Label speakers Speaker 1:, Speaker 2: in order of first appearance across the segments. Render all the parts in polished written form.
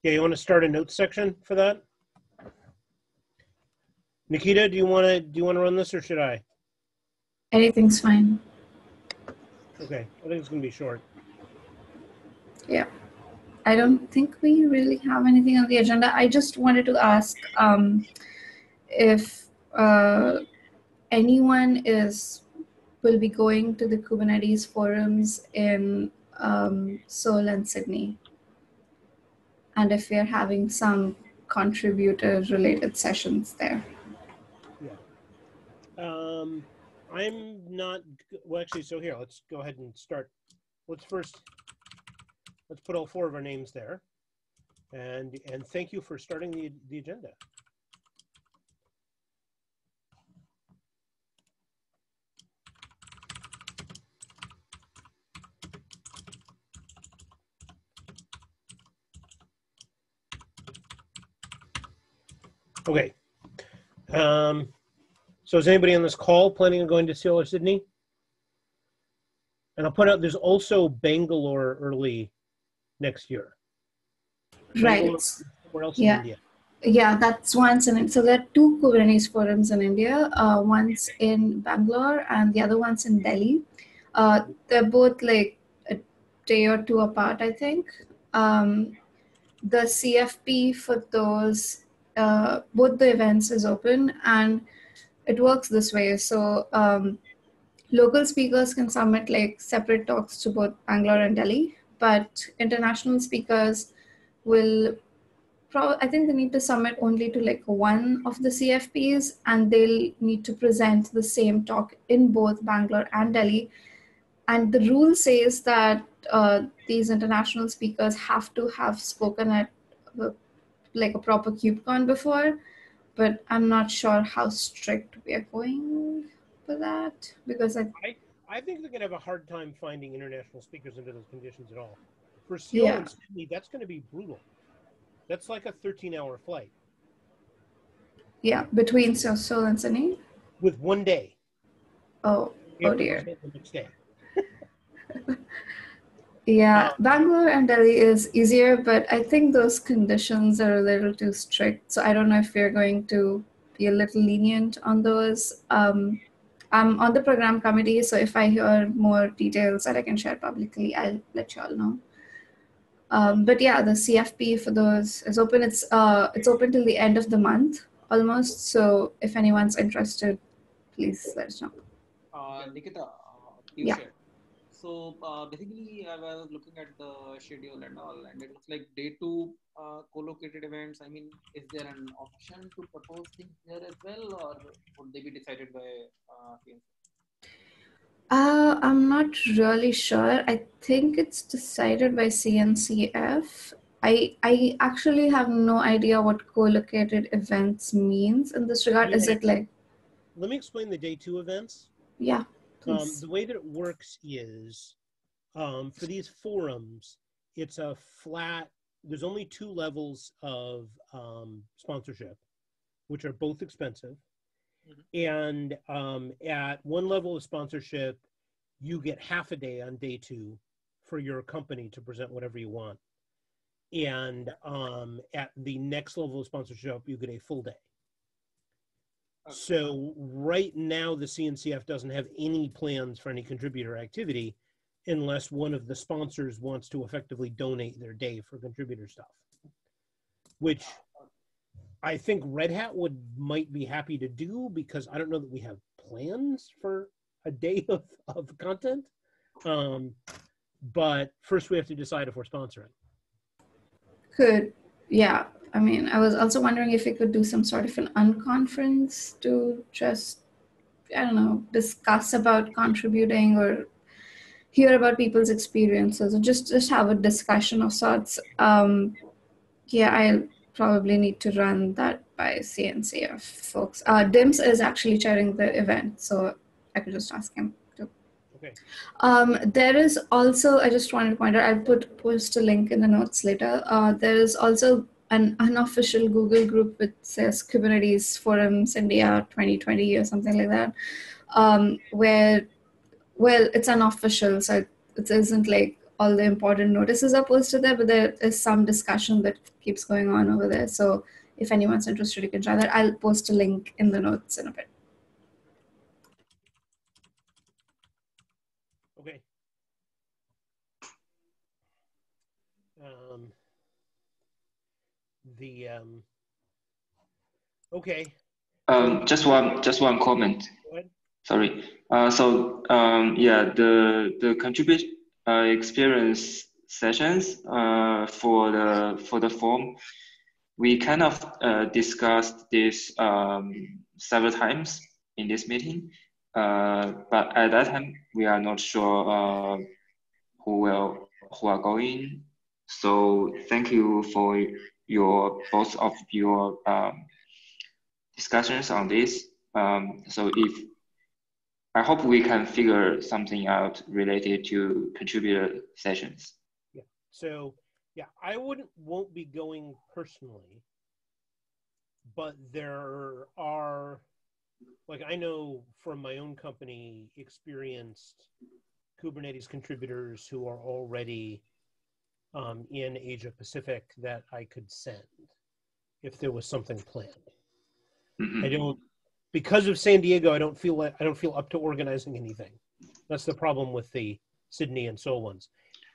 Speaker 1: Yeah, you want to start a notes section for that? Nikita, do you want to run this or should I?
Speaker 2: Anything's fine.
Speaker 1: Okay, I think it's going to be short.
Speaker 2: Yeah. I don't think we really have anything on the agenda. I just wanted to ask if anyone will be going to the Kubernetes forums in Seoul and Sydney, and if we're having some contributor-related sessions there.
Speaker 1: Yeah. I'm not, well, actually, so here, let's go ahead and start. Let's put all 4 of our names there. And thank you for starting the agenda. Okay. So is anybody on this call planning on going to Seoul or Sydney? And I'll point out there's also Bangalore early next year.
Speaker 2: Right.
Speaker 1: Where else in India?
Speaker 2: Yeah, that's once in it. So there are 2 Kubernetes forums in India. One's in Bangalore and the other one's in Delhi. They're both like a day or 2 apart, I think. The CFP for those, both the events is open, and it works this way. So local speakers can submit like separate talks to both Bangalore and Delhi, but international speakers will I think they need to submit only to like one of the CFPs, and they'll need to present the same talk in both Bangalore and Delhi. And the rule says that these international speakers have to have spoken at like a proper KubeCon before, but I'm not sure how strict we are going for that, because
Speaker 1: I think they're going to have a hard time finding international speakers under those conditions at all. For Seoul and Sydney, that's going to be brutal. That's like a 13-hour flight.
Speaker 2: Yeah, between Seoul and Sydney?
Speaker 1: With 1 day.
Speaker 2: Oh dear.
Speaker 1: The next day.
Speaker 2: Yeah, Bangalore and Delhi is easier, but I think those conditions are a little too strict. So I don't know if we're going to be a little lenient on those. I'm on the program committee, so if I hear more details that I can share publicly, I'll let you all know. But yeah, the CFP for those is open. It's open till the end of the month almost. So if anyone's interested, please let us know.
Speaker 3: Nikita,
Speaker 2: yeah.
Speaker 3: Shared. So basically, I was looking at the schedule and all, and it looks like day 2 co-located events. I mean, is there an option to propose things here as well, or would they be decided by CNC?
Speaker 2: I'm not really sure. I think it's decided by CNCF. I actually have no idea what co-located events means in this regard. Is it like...
Speaker 1: Let me explain the day 2 events.
Speaker 2: Yeah.
Speaker 1: The way that it works is, for these forums, it's a flat, there's only 2 levels of sponsorship, which are both expensive. Mm-hmm. And at one level of sponsorship, you get half a day on day 2 for your company to present whatever you want. And at the next level of sponsorship, you get a full day. So right now, the CNCF doesn't have any plans for any contributor activity unless one of the sponsors wants to effectively donate their day for contributor stuff, which I think Red Hat might be happy to do, because I don't know that we have plans for a day of content. But first we have to decide if we're sponsoring.
Speaker 2: Yeah. I mean, I was also wondering if we could do some sort of an unconference to just, I don't know, discuss about contributing or hear about people's experiences, or just have a discussion of sorts. Yeah, I'll probably need to run that by CNCF folks. Dims is actually chairing the event, so I could just ask him to.
Speaker 1: Okay.
Speaker 2: There is also, I just wanted to point out, I'll post a link in the notes later. There is also an unofficial Google group which says Kubernetes Forums India 2020 or something like that, where, well, it's unofficial, so it isn't like all the important notices are posted there, but there is some discussion that keeps going on over there. So if anyone's interested, you can try that. I'll post a link in the notes in a bit.
Speaker 1: Okay. Okay.
Speaker 4: Just one comment.
Speaker 1: Go ahead.
Speaker 4: Sorry. Yeah, the contribute experience sessions for the form, we kind of discussed this several times in this meeting, but at that time we are not sure who are going. So thank you for both of your discussions on this. So I hope we can figure something out related to contributor sessions.
Speaker 1: Yeah. So yeah, I won't be going personally, but there are, like, I know from my own company, experienced Kubernetes contributors who are already in Asia Pacific that I could send if there was something planned.
Speaker 4: Mm-hmm.
Speaker 1: Because of San Diego, I don't feel up to organizing anything. That's the problem with the Sydney and Seoul ones.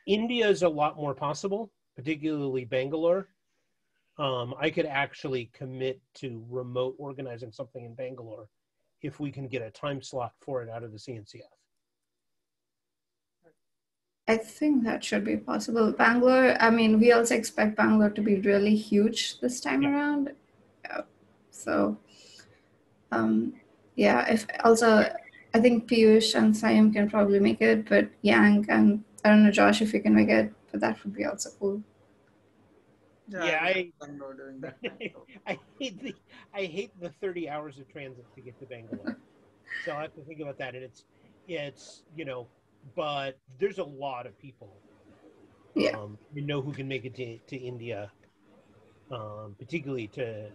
Speaker 1: India is a lot more possible, particularly Bangalore. I could actually commit to remote organizing something in Bangalore if we can get a time slot for it out of the CNCF.
Speaker 2: I think that should be possible. Bangalore, I mean, we also expect Bangalore to be really huge this time around. Yeah. So, yeah, I think Piyush and Sayam can probably make it, but Yang and I don't know, Josh, if you can make it, but that would be also cool.
Speaker 3: Yeah, I doing that time, so.
Speaker 1: I hate the 30 hours of transit to get to Bangalore. So I have to think about that. And it's but there's a lot of people.
Speaker 2: Yeah.
Speaker 1: Who can make it to India, particularly to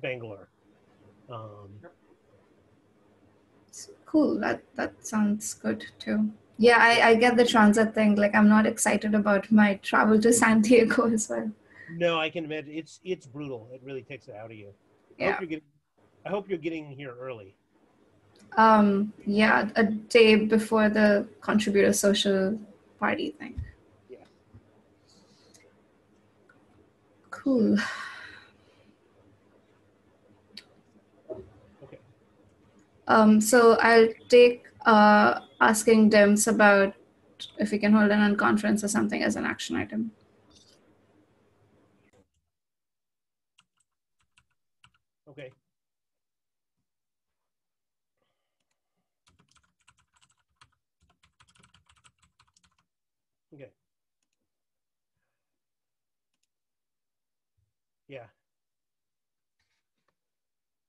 Speaker 1: Bangalore.
Speaker 2: Cool. That sounds good too. Yeah, I get the transit thing. Like, I'm not excited about my travel to San Diego as well.
Speaker 1: No, I can imagine it's brutal. It really takes it out of you.
Speaker 2: Yeah.
Speaker 1: I hope you're getting here early.
Speaker 2: Yeah, a day before the contributor social party thing.
Speaker 1: Yeah.
Speaker 2: Cool.
Speaker 1: Okay.
Speaker 2: So I'll take asking Dims about if we can hold an unconference or something as an action item.
Speaker 1: Okay. Okay. Yeah.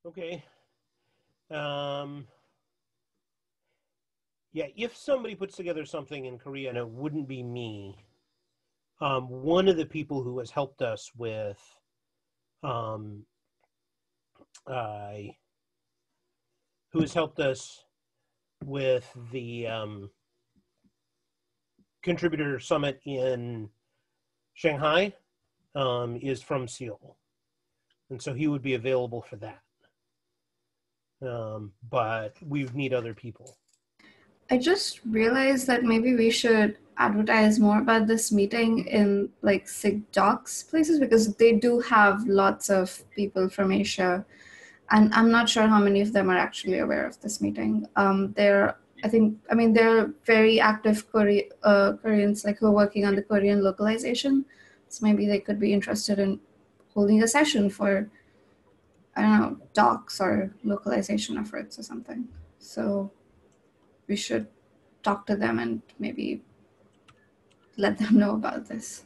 Speaker 1: Okay. Yeah, if somebody puts together something in Korea, and it wouldn't be me, one of the people who has helped us with the contributor summit in Shanghai is from Seoul. And so he would be available for that. But we would need other people.
Speaker 2: I just realized that maybe we should advertise more about this meeting in like SIG Docs places, because they do have lots of people from Asia, and I'm not sure how many of them are actually aware of this meeting. They're very active Koreans, like, who are working on the Korean localization. So maybe they could be interested in holding a session for, I don't know, docs or localization efforts or something. So we should talk to them and maybe let them know about this.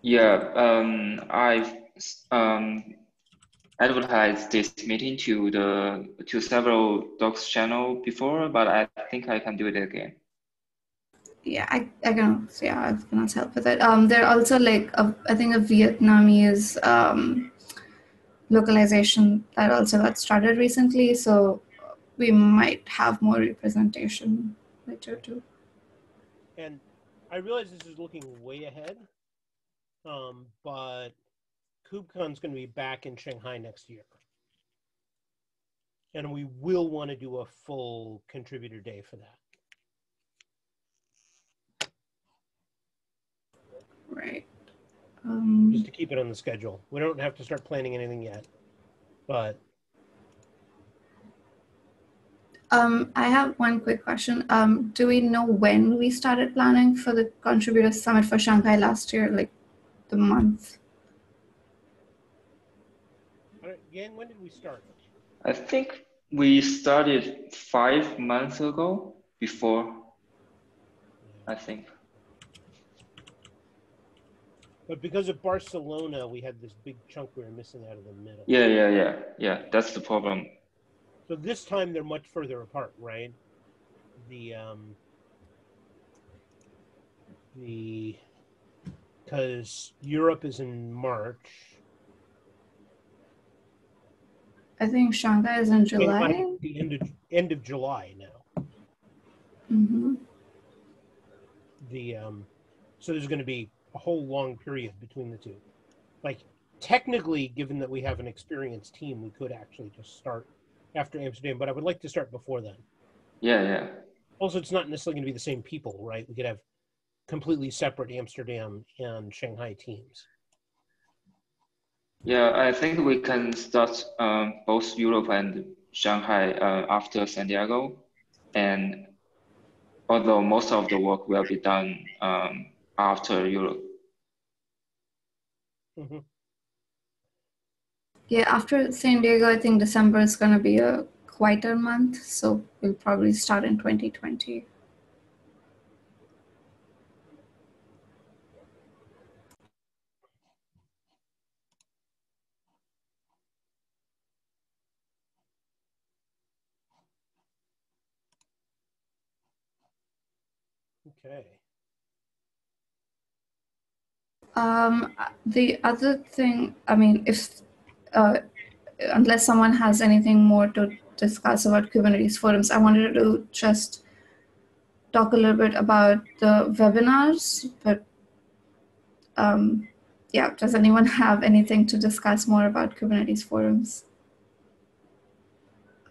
Speaker 4: Yeah, I've advertised this meeting to several docs channel before, but I think I can do it again.
Speaker 2: Yeah, I can also help with it. There are also like I think a Vietnamese localization that also got started recently, so we might have more representation later too.
Speaker 1: And I realize this is looking way ahead, but KubeCon's going to be back in Shanghai next year. And we will want to do a full contributor day for that.
Speaker 2: Right.
Speaker 1: Just to keep it on the schedule. We don't have to start planning anything yet, but.
Speaker 2: I have one quick question. Do we know when we started planning for the Contributor Summit for Shanghai last year, like the month?
Speaker 1: Yang, when did we start?
Speaker 4: I think we started 5 months ago, before, I think.
Speaker 1: But because of Barcelona, we had this big chunk we were missing out of the middle.
Speaker 4: Yeah. That's the problem.
Speaker 1: So this time they're much further apart, right? Because Europe is in March.
Speaker 2: I think Shanghai is in July.
Speaker 1: The end of July now.
Speaker 2: Mm-hmm.
Speaker 1: So there's going to be a whole long period between the two. Like technically, given that we have an experienced team, we could actually just start after Amsterdam, but I would like to start before then.
Speaker 4: Yeah.
Speaker 1: Also, it's not necessarily going to be the same people, right? We could have completely separate Amsterdam and Shanghai teams.
Speaker 4: Yeah, I think we can start both Europe and Shanghai after San Diego. And although most of the work will be done after Europe.
Speaker 1: Mm-hmm.
Speaker 2: Yeah, after San Diego, I think December is going to be a quieter month, so we'll probably start in 2020.
Speaker 1: Okay.
Speaker 2: The other thing, I mean, if unless someone has anything more to discuss about Kubernetes forums, I wanted to just talk a little bit about the webinars. But yeah, does anyone have anything to discuss more about Kubernetes forums?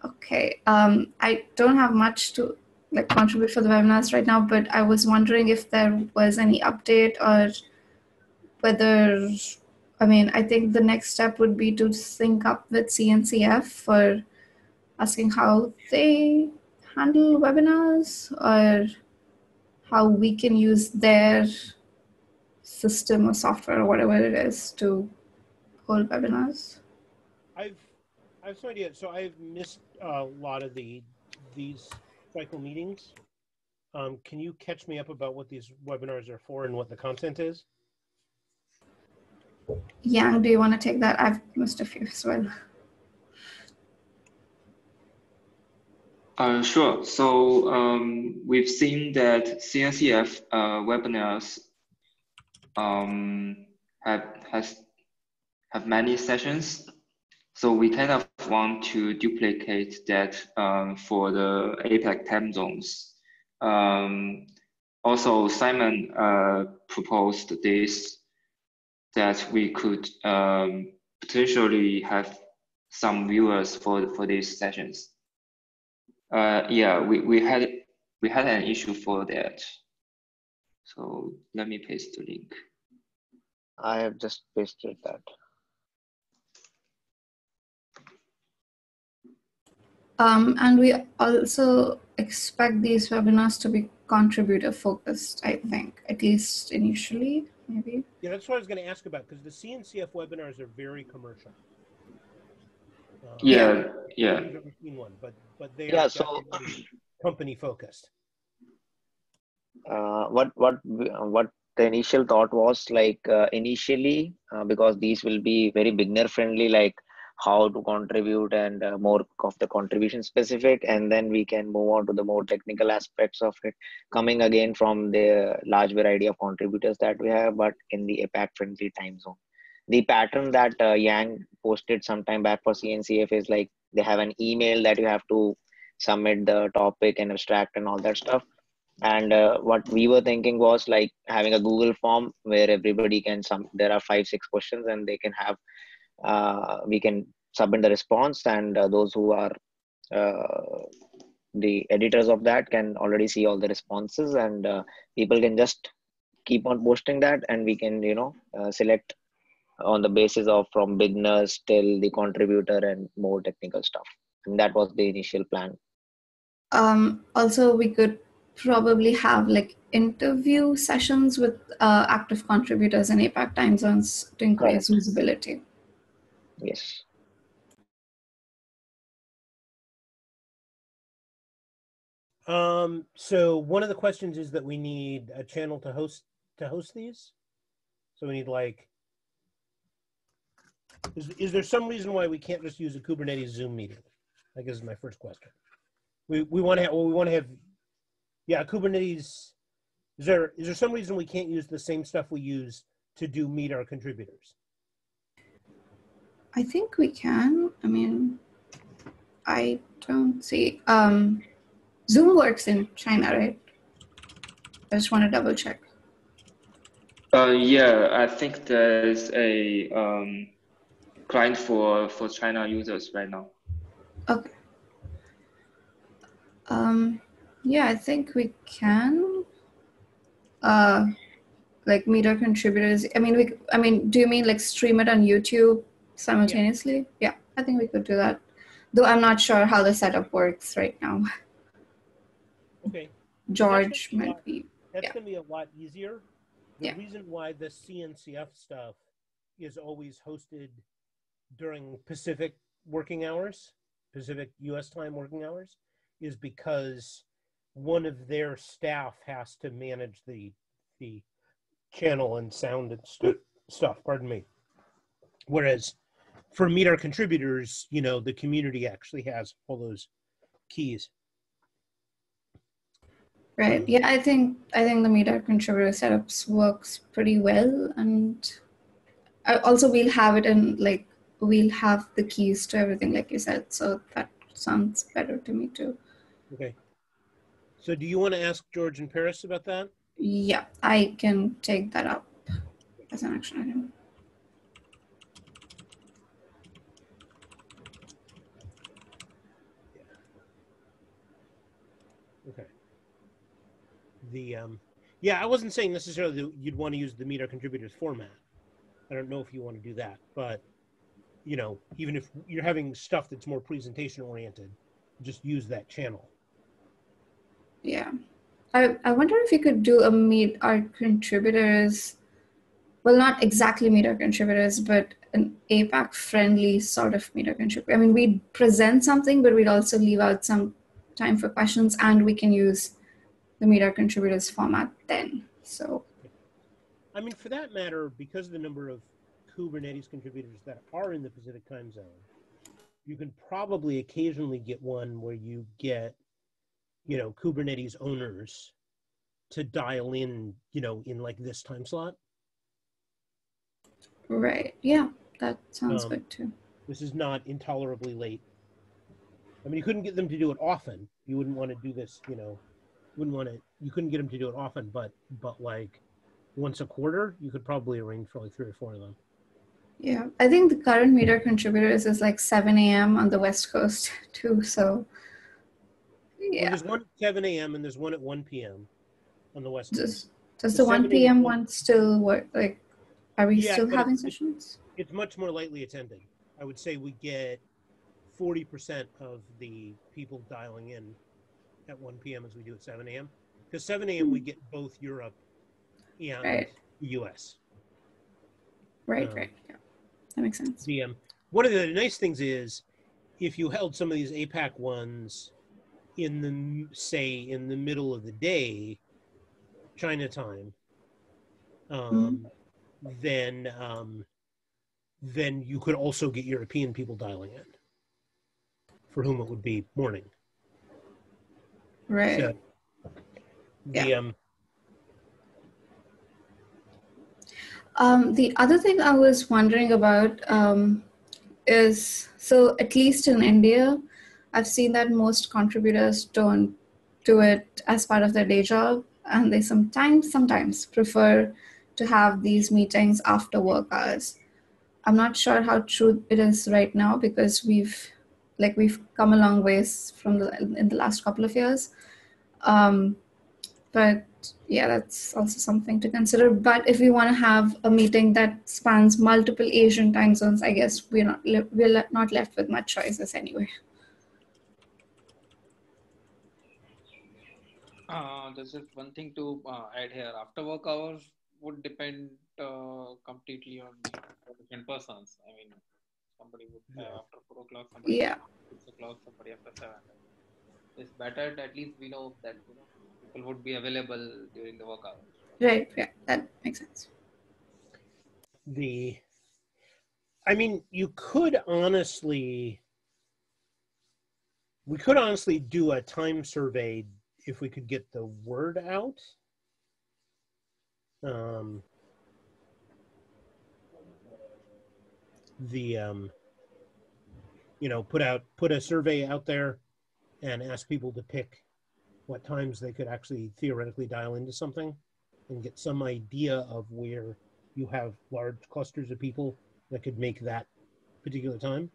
Speaker 2: Okay, I don't have much to contribute for the webinars right now, but I was wondering if there was any update or whether, I mean, I think the next step would be to sync up with CNCF for asking how they handle webinars or how we can use their system or software or whatever it is to hold webinars.
Speaker 1: I have some idea. So I've missed a lot of these cycle meetings. Can you catch me up about what these webinars are for and what the content is?
Speaker 2: Yang, do you want to take that? I've missed a few as well.
Speaker 4: Sure. So we've seen that CNCF webinars have many sessions. So we kind of want to duplicate that for the APAC time zones. Also, Simon proposed this, that we could potentially have some viewers for these sessions. Yeah, we had an issue for that. So let me paste the link.
Speaker 5: I have just pasted that.
Speaker 2: And we also expect these webinars to be contributor focused, I think, at least initially, maybe.
Speaker 1: Yeah, that's what I was going to ask about, because the CNCF webinars are very commercial.
Speaker 4: Yeah.
Speaker 1: I've never seen one, but they are definitely company focused.
Speaker 5: What the initial thought was, like initially, because these will be very beginner friendly, like how to contribute and more of the contribution specific, and then we can move on to the more technical aspects of it, coming again from the large variety of contributors that we have, but in the APAC friendly time zone. The pattern that Yang posted some time back for CNCF is like they have an email that you have to submit the topic and abstract and all that stuff. And what we were thinking was like having a Google form where everybody can there are 5-6 questions, and they can have we can submit the response, and those who are uh, the editors of that can already see all the responses, and people can just keep on posting that, and we can select on the basis of from beginners till the contributor and more technical stuff. And that was the initial plan.
Speaker 2: Also, we could probably have like interview sessions with active contributors in APAC time zones to increase visibility.
Speaker 5: Yes.
Speaker 1: So one of the questions is that we need a channel to host these. So we need like, is there some reason why we can't just use a Kubernetes Zoom meeting? I guess is my first question. We want to have, yeah, Kubernetes. Is there some reason we can't use the same stuff we use to do meet our contributors?
Speaker 2: I think we can. I mean, I don't see. Zoom works in China, right? I just want to double check.
Speaker 4: Yeah, I think there's a client for China users right now.
Speaker 2: Okay. Yeah, I think we can. Like meet our contributors. I mean, do you mean like stream it on YouTube simultaneously? Yeah, I think we could do that. Though I'm not sure how the setup works right now.
Speaker 1: Okay.
Speaker 2: George might be.
Speaker 1: That's going to be a lot easier. The
Speaker 2: Yeah.
Speaker 1: reason why the CNCF stuff is always hosted during Pacific working hours, Pacific US time working hours, is because one of their staff has to manage the channel and sound and stuff, pardon me. Whereas for Meet Our Contributors, the community actually has all those keys.
Speaker 2: Right. Yeah, I think the Meet Our Contributor setups works pretty well, and also we'll have it in like we'll have the keys to everything, like you said. So that sounds better to me too.
Speaker 1: Okay. So do you want to ask George and Paris about that?
Speaker 2: Yeah, I can take that up as an action item.
Speaker 1: Okay. Yeah, I wasn't saying necessarily that you'd want to use the Meet Our Contributors format. I don't know if you want to do that, but even if you're having stuff that's more presentation oriented, just use that channel.
Speaker 2: Yeah. I wonder if you could do a Meet Our Contributors, well, not exactly Meet Our Contributors, but an APAC friendly sort of Meet Our Contributor. I mean, we'd present something, but we'd also leave out some time for questions, and we can use the Meet Our Contributors format then. So,
Speaker 1: I mean, for that matter, because of the number of Kubernetes contributors that are in the Pacific time zone, you can probably occasionally get one where you get, Kubernetes owners to dial in, in like this time slot.
Speaker 2: Right. Yeah, that sounds good too.
Speaker 1: This is not intolerably late. I mean, you couldn't get them to do it often. You wouldn't want to do this, you couldn't get them to do it often, but like once a quarter, you could probably arrange for like 3 or 4 of them.
Speaker 2: Yeah, I think the current Meet Our Contributors is like 7 a.m. on the West Coast too. So, yeah.
Speaker 1: Well, there's one at 7 a.m. and there's one at 1 p.m. on the West Coast.
Speaker 2: Does the 1 p.m. one still work? Like, are we still having sessions?
Speaker 1: It's much more lightly attended. I would say we get 40% of the people dialing in at 1 p.m. as we do at 7 a.m. Because 7 a.m. we get both Europe and the U.S.
Speaker 2: Right. Yeah, that makes sense.
Speaker 1: One of the nice things is if you held some of these APAC ones in the middle of the day, China time, then you could also get European people dialing in, for whom it would be morning.
Speaker 2: Right.
Speaker 1: So,
Speaker 2: the other thing I was wondering about is, so at least in India, I've seen that most contributors don't do it as part of their day job, and they sometimes prefer to have these meetings after work hours. I'm not sure how true it is right now because we've come a long ways in the last couple of years. But yeah, that's also something to consider. But if we want to have a meeting that spans multiple Asian time zones, I guess we're not left with much choices anyway.
Speaker 3: There's just one thing to add here. After work hours would depend completely on the different persons. I mean, somebody would have after 4 o'clock, somebody
Speaker 2: Yeah.
Speaker 3: 6 o'clock, somebody after 7. It's better at least we know that people would be available during the work hours.
Speaker 2: Right. Yeah, that makes sense.
Speaker 1: I mean, we could honestly do a time survey if we could get the word out. Put a survey out there and ask people to pick what times they could actually theoretically dial into something and get some idea of where you have large clusters of people that could make that particular time.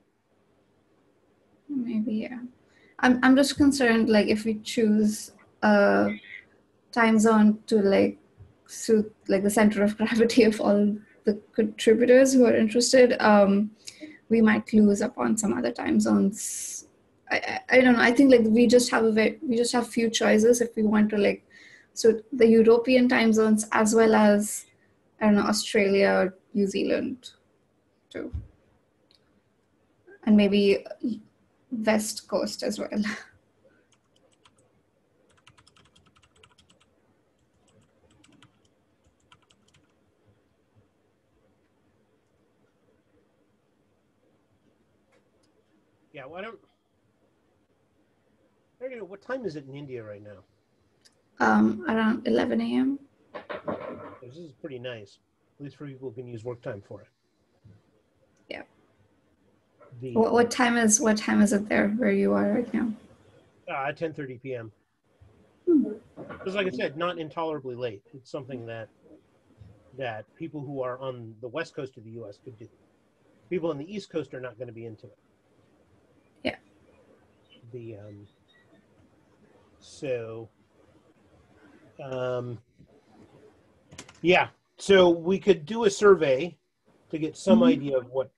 Speaker 2: Maybe, yeah. I'm just concerned, like, if we choose a time zone to like suit like the center of gravity of all the contributors who are interested, we might lose upon some other time zones. I don't know. I think like we just have few choices if we want to like suit the European time zones as well as, I don't know, Australia or New Zealand too, and maybe West Coast as well.
Speaker 1: Yeah, well, I don't know, what time is it in India right now?
Speaker 2: Around 11 a.m.
Speaker 1: This is pretty nice, at least for people who can use work time for it.
Speaker 2: Yeah. What time is it there where you are right now?
Speaker 1: 10:30 p.m. Because, like I said, not intolerably late. It's something that people who are on the west coast of the U.S. could do. People on the east coast are not going to be into it.
Speaker 2: Yeah.
Speaker 1: Yeah. So we could do a survey to get some idea of what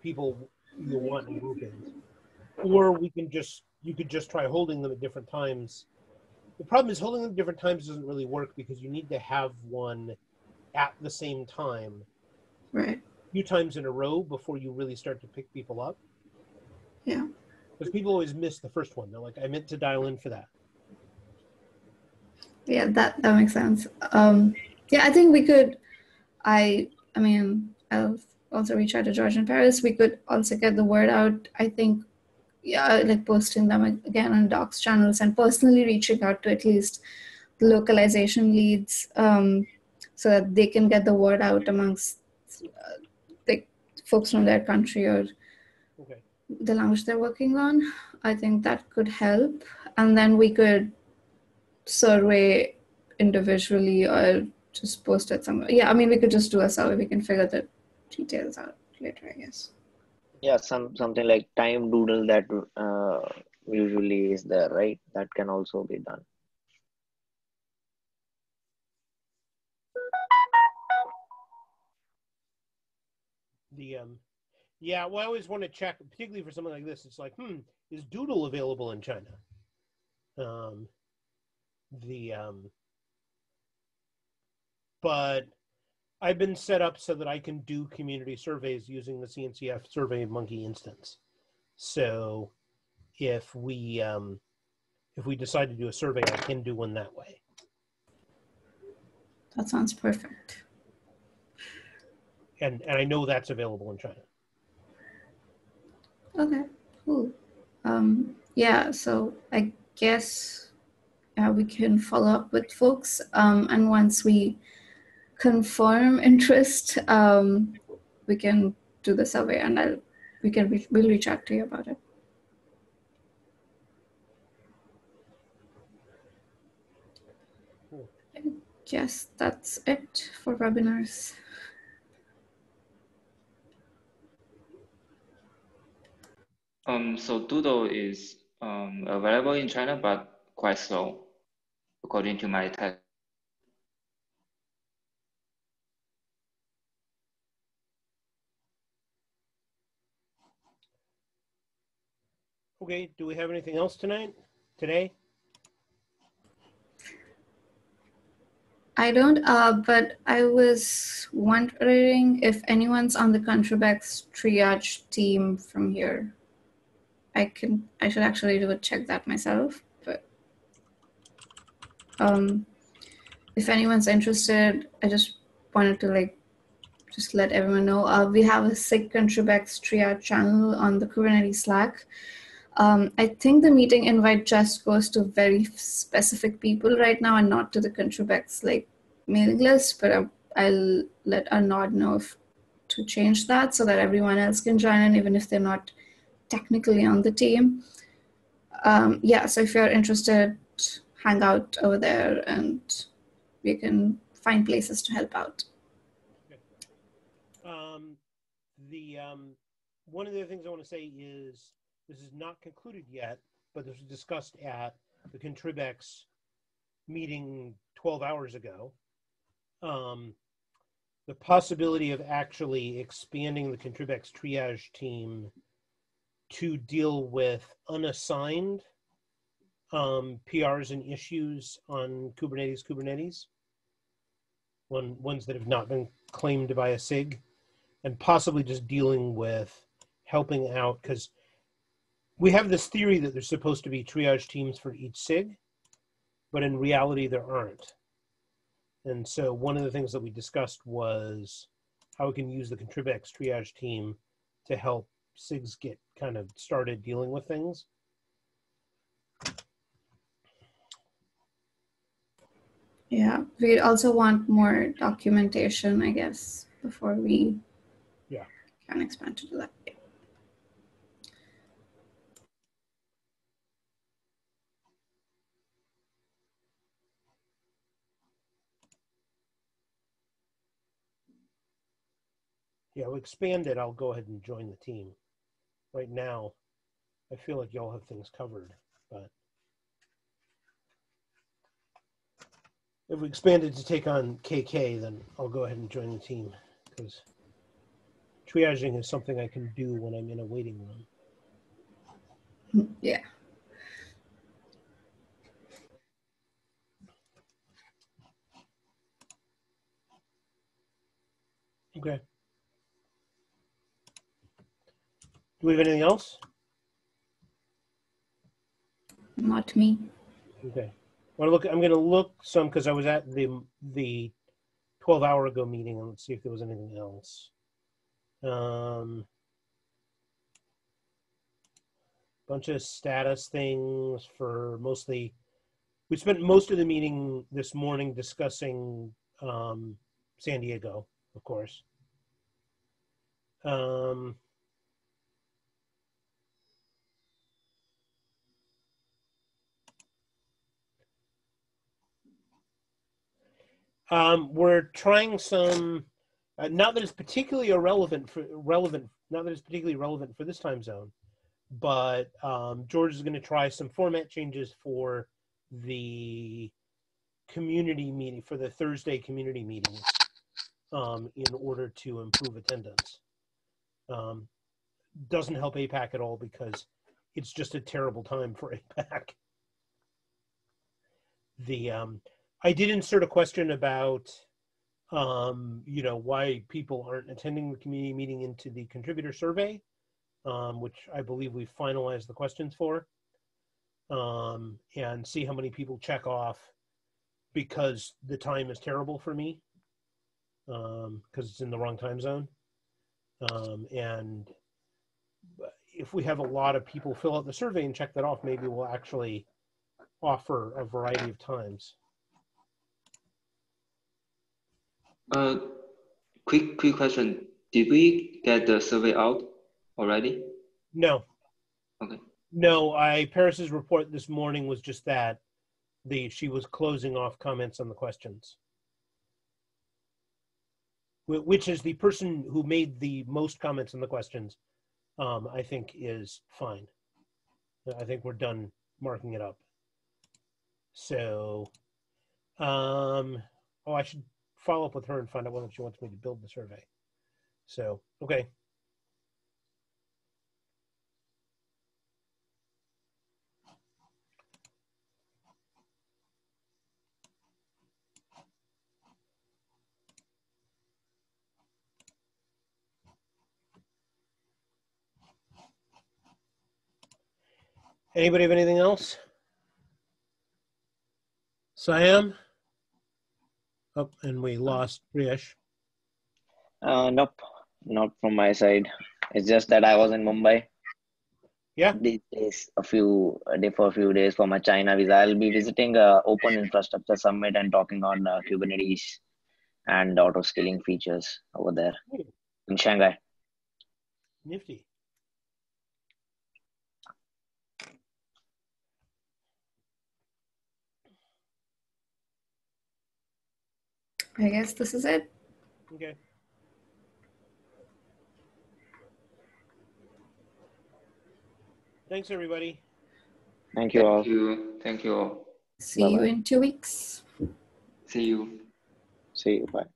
Speaker 1: people you want in groupings, or you could just try holding them at different times. The problem is holding them at different times doesn't really work because you need to have one at the same time,
Speaker 2: right,
Speaker 1: a few times in a row before you really start to pick people up.
Speaker 2: Yeah.
Speaker 1: Because people always miss the first one. They're like, I meant to dial in for that.
Speaker 2: Yeah, that makes sense. Yeah, I think we could. I mean, I'll also reach out to George in Paris. We could also get the word out. I think, yeah, like posting them again on docs channels and personally reaching out to at least the localization leads, so that they can get the word out amongst like folks from their country or the language they're working on. I think that could help, and then we could survey individually or just post it somewhere. Yeah, I mean, we could just do a survey. We can figure the details out later, I guess.
Speaker 5: Yeah, something like time doodle that usually is there, right? That can also be done.
Speaker 1: Yeah, well, I always want to check, particularly for something like this. It's like, is Doodle available in China? But I've been set up so that I can do community surveys using the CNCF SurveyMonkey instance. So if we decide to do a survey, I can do one that way.
Speaker 2: That sounds perfect.
Speaker 1: And I know that's available in China.
Speaker 2: Okay, cool. Yeah, so I guess we can follow up with folks, and once we confirm interest, we can do the survey, and we'll reach out to you about it. Yes, that's it for webinars.
Speaker 4: So Doodle is available in China, but quite slow, according to my test.
Speaker 1: Okay, do we have anything else today?
Speaker 2: I don't, but I was wondering if anyone's on the ContribEx triage team from here. I should actually do a check that myself, but if anyone's interested, I just wanted to just let everyone know. We have a SIG ContribEx triage channel on the Kubernetes Slack. I think the meeting invite just goes to very specific people right now and not to the ContribEx mailing list, but I'll let Arnaud know to change that so that everyone else can join in, even if they're not technically on the team. Yeah, so if you're interested, hang out over there and we can find places to help out.
Speaker 1: Okay. One of the other things I want to say is this is not concluded yet, but this was discussed at the ContribEx meeting 12 hours ago. The possibility of actually expanding the ContribEx triage team to deal with unassigned PRs and issues on Kubernetes, ones that have not been claimed by a SIG, and possibly just dealing with helping out, because we have this theory that there's supposed to be triage teams for each SIG, but in reality there aren't. And so one of the things that we discussed was how we can use the ContribEx triage team to help SIGs get kind of started dealing with things.
Speaker 2: Yeah, we also want more documentation, I guess, before we can expand to do that.
Speaker 1: Yeah, we'll expand it. I'll go ahead and join the team. Right now, I feel like y'all have things covered, but if we expand it to take on KK, then I'll go ahead and join the team, because triaging is something I can do when I'm in a waiting room.
Speaker 2: Yeah.
Speaker 1: Okay. Do we have anything else?
Speaker 2: Not me.
Speaker 1: Okay. I'm going to look some, because I was at the 12-hour ago meeting, and let's see if there was anything else. Bunch of status things for mostly. We spent most of the meeting this morning discussing San Diego, of course. We're trying some, not that it's particularly relevant for this time zone, but George is going to try some format changes for the community meeting, for the Thursday community meeting, in order to improve attendance. Doesn't help APAC at all, because it's just a terrible time for APAC. I did insert a question about why people aren't attending the community meeting into the contributor survey, which I believe we've finalized the questions for, and see how many people check off because the time is terrible for me, because it's in the wrong time zone. And if we have a lot of people fill out the survey and check that off, maybe we'll actually offer a variety of times.
Speaker 4: Quick question. Did we get the survey out already?
Speaker 1: No.
Speaker 4: Okay.
Speaker 1: No, Paris's report this morning was just that she was closing off comments on the questions. which is the person who made the most comments on the questions, I think is fine. I think we're done marking it up. So, oh, I should follow up with her and find out whether she wants me to build the survey. So, okay. Anybody have anything else? Siam? Oh, and we lost Priyesh.
Speaker 5: Nope, not from my side. It's just that I was in Mumbai.
Speaker 1: Yeah.
Speaker 5: These days, for a few days for my China visa. I'll be visiting Open Infrastructure Summit and talking on Kubernetes and auto scaling features over there in Shanghai.
Speaker 1: Nifty.
Speaker 2: I guess this is it.
Speaker 1: Okay. Thanks, everybody.
Speaker 5: Thank you all.
Speaker 4: Thank you. Thank you all.
Speaker 2: See you
Speaker 5: Bye-bye.
Speaker 2: in 2 weeks.
Speaker 4: See you.
Speaker 5: See you. Bye.